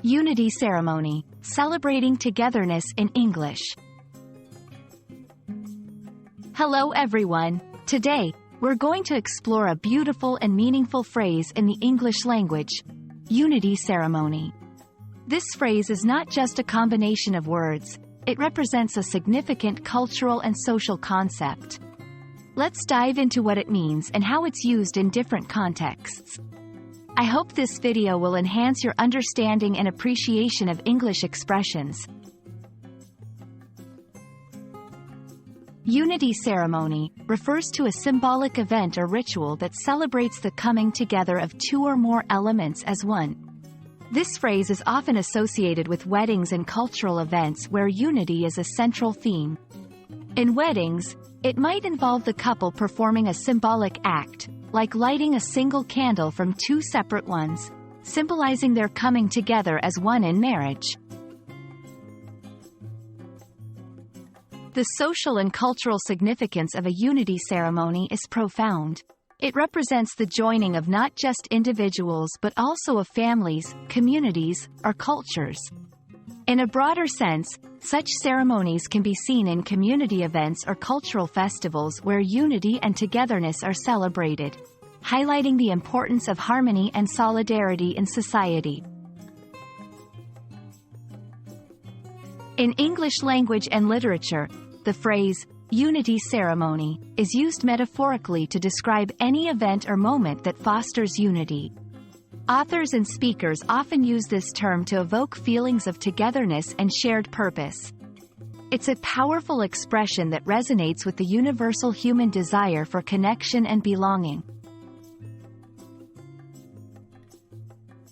Unity ceremony, celebrating togetherness in English. Hello everyone. Today, we're going to explore a beautiful and meaningful phrase in the English language, unity ceremony. This phrase is not just a combination of words, it represents a significant cultural and social concept. Let's dive into what it means and how it's used in different contexts. I hope this video will enhance your understanding and appreciation of English expressions. Unity ceremony refers to a symbolic event or ritual that celebrates the coming together of two or more elements as one. This phrase is often associated with weddings and cultural events where unity is a central theme. In weddings, it might involve the couple performing a symbolic act, like lighting a single candle from two separate ones, symbolizing their coming together as one in marriage. The social and cultural significance of a unity ceremony is profound. It represents the joining of not just individuals but also of families, communities, or cultures. In a broader sense, such ceremonies can be seen in community events or cultural festivals where unity and togetherness are celebrated, highlighting the importance of harmony and solidarity in society. In English language and literature, the phrase, unity ceremony, is used metaphorically to describe any event or moment that fosters unity. Authors and speakers often use this term to evoke feelings of togetherness and shared purpose. It's a powerful expression that resonates with the universal human desire for connection and belonging.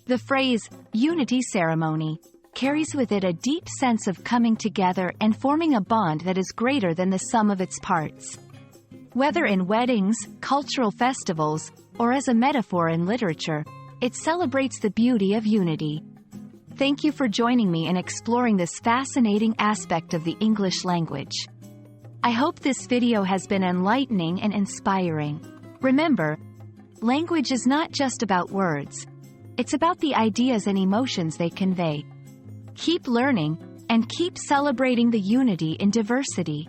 The phrase, unity ceremony, carries with it a deep sense of coming together and forming a bond that is greater than the sum of its parts. Whether in weddings, cultural festivals, or as a metaphor in literature, it celebrates the beauty of unity. Thank you for joining me in exploring this fascinating aspect of the English language. I hope this video has been enlightening and inspiring. Remember, language is not just about words. It's about the ideas and emotions they convey. Keep learning, and keep celebrating the unity in diversity.